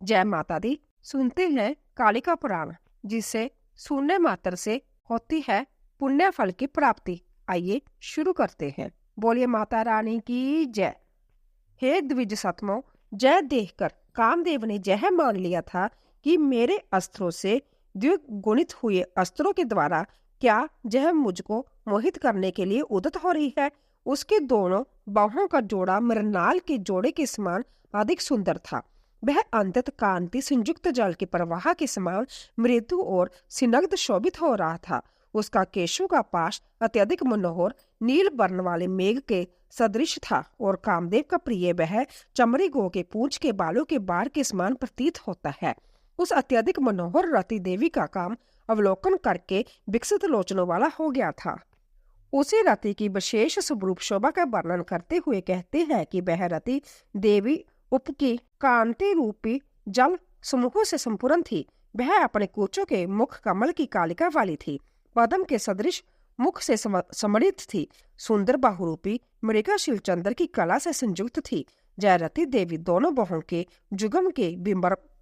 जय माता दी। सुनते हैं कालिका पुराण, जिसे सुनने मात्र से होती है पुण्य फल की प्राप्ति। आइए शुरू करते हैं। बोलिए माता रानी की जय। हे द्विज सतमो, जय देखकर कामदेव ने यह मान लिया था कि मेरे अस्त्रों से द्विगुणित हुए अस्त्रों के द्वारा क्या यह मुझको मोहित करने के लिए उद्यत हो रही है। उसके दोनों बाहों का जोड़ा मृणाल के जोड़े के समान अधिक सुंदर था। वह अंतत कांति संयुक्त जल के प्रवाह के समान मृदु और स्निग्ध शोभित हो रहा था। उसका केशों का पाश अत्यधिक मनोहर नील वर्ण वाले मेघ के सदृश था और कामदेव का प्रिय वह चमड़ी गो के पूंछ के बालों के बार के समान प्रतीत होता है। उस अत्यधिक मनोहर रति देवी का काम अवलोकन करके विकसित लोचनों वाला हो गया था। उसी रति की विशेष स्वरूप शोभा का वर्णन करते हुए कहते हैं कि वह रति देवी उपकी कांति रूपी जल समूहों से संपूर्ण थी। वह अपने कूचों के मुख कमल की कालिका वाली थी। पद्म के सदृश मुख से समृद्ध थी। सुंदर बाहुरूपी मृगाशील चंद्र की कला से संयुक्त थी। जयरती देवी दोनों बाहों के जुगम के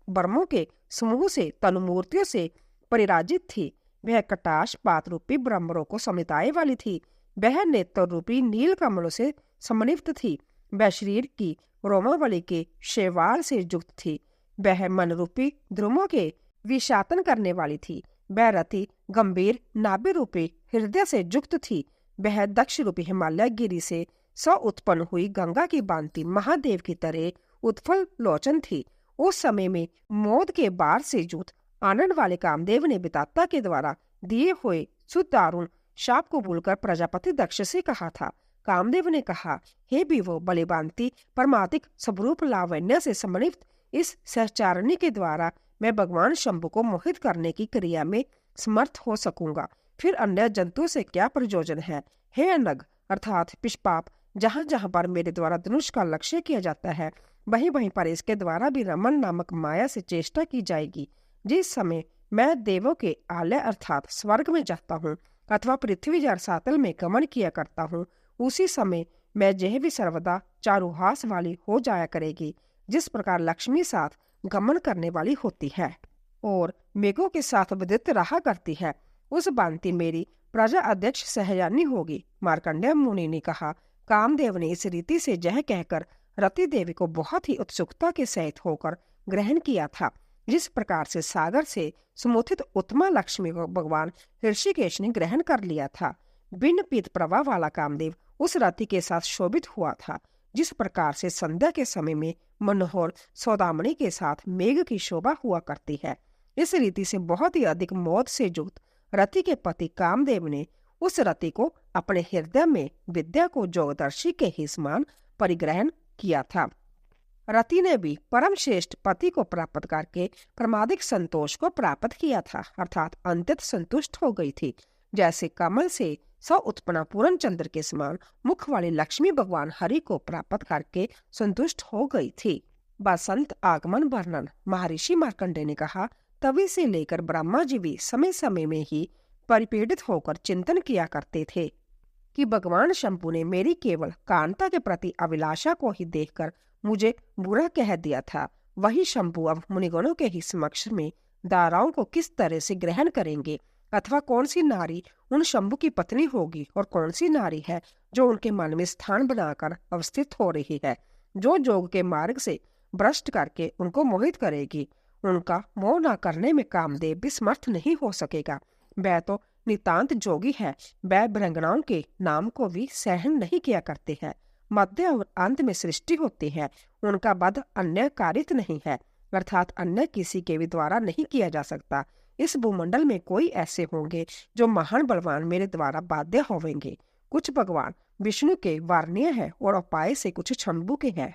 बर्मों के समूह से तनुमूर्तियों से परिराजित थी। वह कटाश पात रूपी ब्रह्मरों को समिताए वाली थी। वह नेत्र रूपी नील कमलों से समन्वित थी। वह शरीर की रोमावली के शेवाल से युक्त थी। वह मन रूपी ध्रुवों के विषातन करने वाली थी। वह रति गंभीर नाभि रूपी हृदय से युक्त थी। वह दक्ष रूपी हिमालय गिरी से उत्पन्न हुई गंगा की भांति महादेव की तरह उत्फल लोचन थी। उस समय में मोद के बार से युक्त आनंद वाले कामदेव ने विधाता के द्वारा दिए हुए सुदारुण शाप को भूलकर प्रजापति दक्ष से कहा था। कामदेव ने कहा, हे विभो बलिभांति परमातिक स्वरूप लावण्य से समन्वित इस सहचारणी के द्वारा मैं भगवान शंभु को मोहित करने की क्रिया में समर्थ हो सकूंगा। फिर अन्य जंतुओं से क्या प्रयोजन है। हे अनग अर्थात पिष्पाप, जहाँ जहाँ पर मेरे द्वारा धनुष का लक्ष्य किया जाता है वहीं वहीं पर इसके द्वारा भी रमन नामक माया से चेष्टा की जाएगी। जिस समय मैं देवों के आलय अर्थात स्वर्ग में जाता हूँ अथवा पृथ्वी या सातल में गमन किया करता हूँ, उसी समय मैं यह भी सर्वदा चारुहास वाली हो जाया करेगी, जिस प्रकार लक्ष्मी साथ गमन करने वाली होती है और मेघों के साथ विदित रहा करती है। उस भांति मेरी प्रजा अध्यक्ष सहयानी होगी। मार्कंडेय मुनि ने कहा। कामदेव ने इस रीति से यह कहकर रति देवी को बहुत ही उत्सुकता के सहित होकर ग्रहण किया था। जिस प्रकार से सागर से सुमोथित उत्तमा लक्ष्मी को भगवान ऋषिकेश ने ग्रहण कर लिया था, भिन्न पीत प्रवाह वाला कामदेव उस रति के साथ शोभित हुआ था। जिस प्रकार से संध्या के समय में मनोहर सौदामणि के साथ मेघ की शोभा हुआ करती है, इस रीति से बहुत ही अधिक मोद से युक्त रति के पति कामदेव ने उस रति को अपने हृदय में विद्या को जोगदर्शी के ही समान परिग्रहण किया था। रति ने भी परम श्रेष्ठ पति को प्राप्त करके परमाधिक संतोष को प्राप्त किया था, अर्थात अंतत संतुष्ट हो गई थी। जैसे कमल से उत्पन्न पूर्ण चंद्र के समान मुख वाली लक्ष्मी भगवान हरि को प्राप्त करके संतुष्ट हो गई थी। बसंत आगमन वर्णन। महर्षि मार्कंडेय ने कहा, तभी से लेकर ब्रह्मा जी भी समय समय में ही परिपीड़ित होकर चिंतन किया करते थे कि भगवान शंभु ने मेरी केवल कांता के प्रति अभिलाषा को ही देखकर मुझे बुरा कह दिया था। वही शंभु अब मुनिगणों के ही समक्ष में दाराओं को किस तरह से ग्रहण करेंगे अथवा कौन सी नारी उन शंभु की पत्नी होगी और कौन सी नारी है जो उनके मन में स्थान बनाकर अवस्थित हो रही है, जो जोग के मार्ग से भ्रष्ट करके उनको मोहित करेगी। उनका मोह न करने में कामदेव भी समर्थ नहीं हो सकेगा। वह तो नितांत जोगी है। वह भृंगणाओं के नाम को भी सहन नहीं किया करते हैं। मध्य और अंत में सृष्टि होती है। उनका वध अन्य कारित नहीं है, अर्थात अन्य किसी के भी द्वारा नहीं किया जा सकता। इस भूमंडल में कोई ऐसे होंगे जो महान बलवान मेरे द्वारा बाध्य होवेंगे। कुछ भगवान विष्णु के वारणीय है और उपाय से कुछ शंभु के हैं।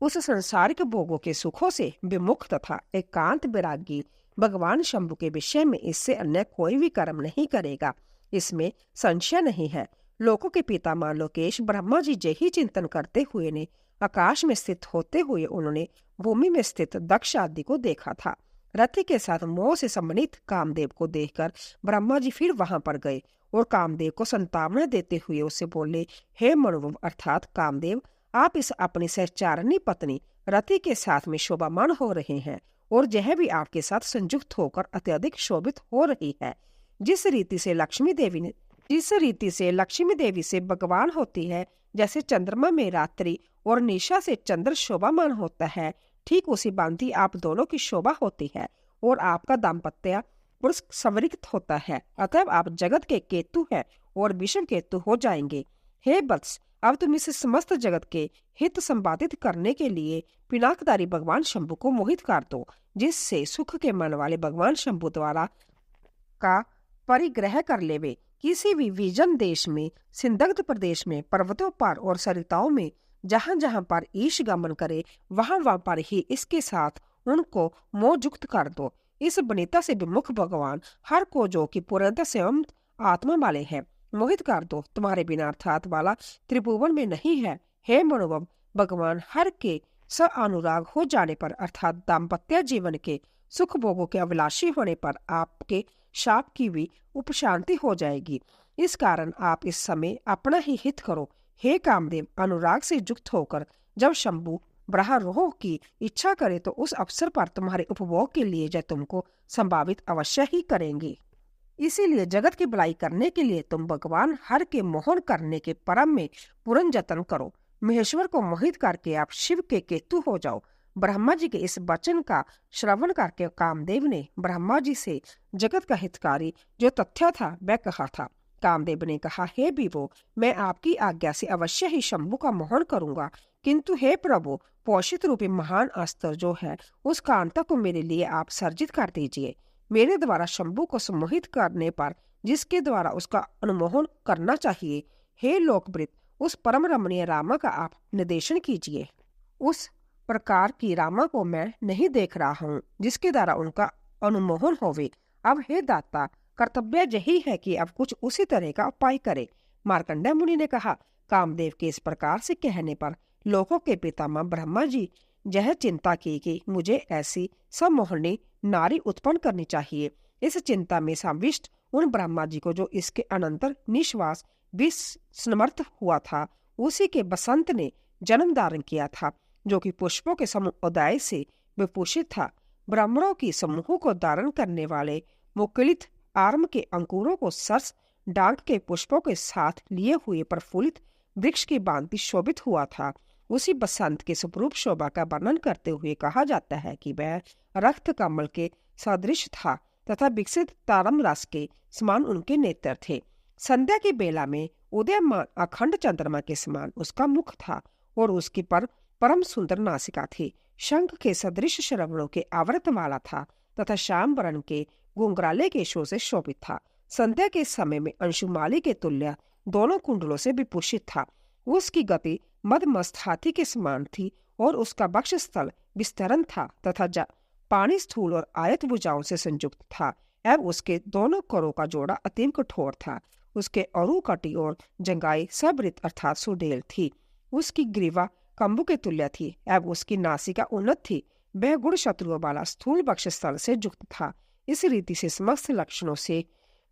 उस संसारिक भोगों के सुखों से विमुख तथा एकांत विरागी भगवान शंभु के विषय में इससे अन्य कोई भी कर्म नहीं करेगा, इसमें संशय नहीं है। लोकों के पिता मां लोकेश ब्रह्मा जी यही चिंतन करते हुए ने आकाश में स्थित होते हुए उन्होंने भूमि में स्थित दक्ष आदि को देखा था। रति के साथ मोह से सम्मिलित कामदेव को देखकर ब्रह्मा जी फिर वहां पर गए और कामदेव को संतावना देते हुए उससे बोले, हे मनुव अर्थात कामदेव, आप इस अपनी सहचारणी पत्नी रति के साथ में शोभामान हो रहे हैं और यह भी आपके साथ संयुक्त होकर अत्यधिक शोभित हो रही है। जिस रीति से लक्ष्मी देवी से भगवान होती है, जैसे चंद्रमा में रात्रि और निशा से चंद्र शोभामान होता है, ठीक उसी भांति आप दोनों की शोभा होती है और आपका दाम्पत्य पुरुष संवरित होता है। अतः आप जगत के केतु हैं और विषम केतु हो जाएंगे। हे वत्स, अब तुम इस समस्त जगत के हित संपादित करने के लिए पिनाकधारी भगवान शंभु को मोहित कर दो, जिससे सुख के मन वाले भगवान शंभु द्वारा का परिग्रह कर लेवे। किसी भी विजन देश में, सिंदग्ध प्रदेश में, पर्वतों पर और सरिताओं में जहां जहां पर ईश गमन करे, वहां वहां पर ही इसके साथ उनको मोहयुक्त कर दो। इस वनिता से विमुख भगवान हर को, जो कि पूर्णतः स्वयं आत्मा वाले हैं, मोहित कर दो। तुम्हारे बिना अर्थात वाला त्रिभुवन में नहीं है। हे मनोभव, भगवान हर के स अनुराग हो जाने पर अर्थात दाम्पत्य जीवन के सुख भोगों के अभिलाषी होने पर आपके शाप की भी उपशांति हो जाएगी। इस कारण आप इस समय अपना ही हित करो। हे कामदेव, अनुराग से युक्त होकर जब शंभु ब्रह्मरोह की इच्छा करे तो उस अवसर पर तुम्हारे उपभोग के लिए जो तुमको संभावित अवश्य ही करेंगे। इसीलिए जगत की भलाई करने के लिए तुम भगवान हर के मोहन करने के परम में पूर्ण जतन करो। महेश्वर को मोहित करके आप शिव के केतु हो जाओ। ब्रह्मा जी के इस वचन का श्रवण करके कामदेव ने ब्रह्मा जी से जगत का हितकारी जो तथ्य था वह कहा था। कामदेव ने कहा, हे विभो, मैं आपकी आज्ञा से अवश्य ही शंभु का मोहन करूंगा, किंतु हे प्रभु, पोषित रूपी महान अस्त्र जो है उस कांता को मेरे लिए आप सर्जित कर दीजिए। मेरे द्वारा शंभु को सम्मोहित करने पर जिसके द्वारा उसका अनुमोहन करना चाहिए, हे लोकवृत, उस परम रमणीय रामा का आप निर्देशन कीजिए। उस प्रकार की रामा को मैं नहीं देख रहा हूँ जिसके द्वारा उनका अनुमोहन होवे। अब हे दाता, कर्तव्य यही है कि अब कुछ उसी तरह का उपाय करे। मार्कंडेय मुनि ने कहा। कामदेव के इस प्रकार से कहने पर लोकों के पितामह ब्रह्मा जी यह चिंता की कि मुझे ऐसी सम्मोहनी नारी उत्पन्न करनी चाहिए। इस चिंता में संविष्ट उन ब्रह्मा जी को जो इसके अनंतर निश्वास विस्मृत हुआ था, उसी के बसंत ने जन्म धारण किया था, जो कि पुष्पों के समुदाय से विभूषित था। ब्राह्मणों की समूह को धारण करने वाले मुकुलित आर्म के अंकुरों को सरस डांक के पुष्पों के साथ लिए हुए प्रफुल्लित वृक्ष की भांति शोभित हुआ था। उसी बसंत के स्वरूप शोभा का वर्णन करते हुए कहा जाता है कि वह रक्त कमल के सदृश था तथा विकसित तारम रस के समान उनके नेत्र थे। संध्या की बेला में उदयमान अखंड चंद्रमा के समान उसका मुख था और उसकी पर परम सुंदर नासिका थी। शंख के सदृश श्रवणों के आवृत वाला था तथा श्याम वर्ण के घुंघराले केशों से शोभित था। संध्या के समय में अंशुमाली के तुल्य दोनों कुंडलों से विभूषित था। उसकी गति मदमस्त हाथी के समान थी और उसका वक्षस्थल विस्तरण था तथा पानी स्थूल और आयत भुजाओं से संयुक्त था एवं उसके दोनों करों का जोड़ा अतीव कठोर था। उसके अरु कटी और जंगाई सबृत अर्थात सुडेल थी। उसकी ग्रीवा कंबु के तुल्य थी एवं उसकी नासिका उन्नत थी। वह गुण शत्रुओं वाला स्थूल वक्षस्थल से युक्त था। इस रीति से समस्त लक्षणों से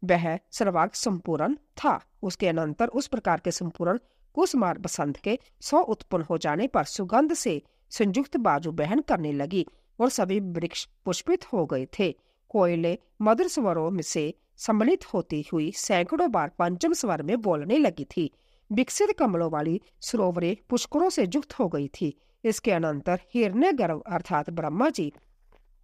वह सर्वांग संपूर्ण था। उसके अनंतर उस प्रकार के संपूर्ण कुसुमार बसंत के 100 उत्पन्न हो जाने पर सुगंध से संयुक्त बाजू बहन करने लगी और सभी वृक्ष पुष्पित हो गए थे। कोयले मधुर स्वरों में से सम्मिलित होती हुई सैकड़ों बार पंचम स्वर में बोलने लगी थी। विकसित कमलों वाली सरोवरें पुष्करों से युक्त हो गई थी। इसके अनंतर हिरण्यगर्भ अर्थात ब्रह्मा जी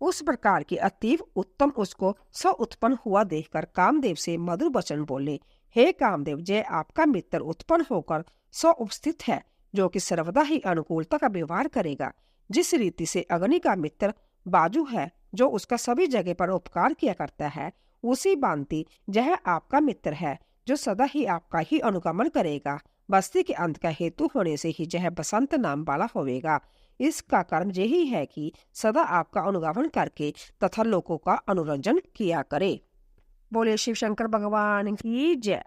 उस प्रकार की अतीव उत्तम उसको स उत्पन्न हुआ देखकर कामदेव से मधुर वचन बोले। हे कामदेव, जय आपका मित्र उत्पन्न होकर स उपस्थित है, जो कि सर्वदा ही अनुकूलता का व्यवहार करेगा। जिस रीति से अग्नि का मित्र बाजू है जो उसका सभी जगह पर उपकार किया करता है, उसी भांति यह आपका मित्र है जो सदा ही आपका ही अनुगमन करेगा। बस्ती के अंत का हेतु होने से ही यह बसंत नाम वाला होवेगा। इसका कारण यही है कि सदा आपका अनुगमन करके तथा लोगों का अनुरंजन किया करे। बोले शिव शंकर भगवान की जय।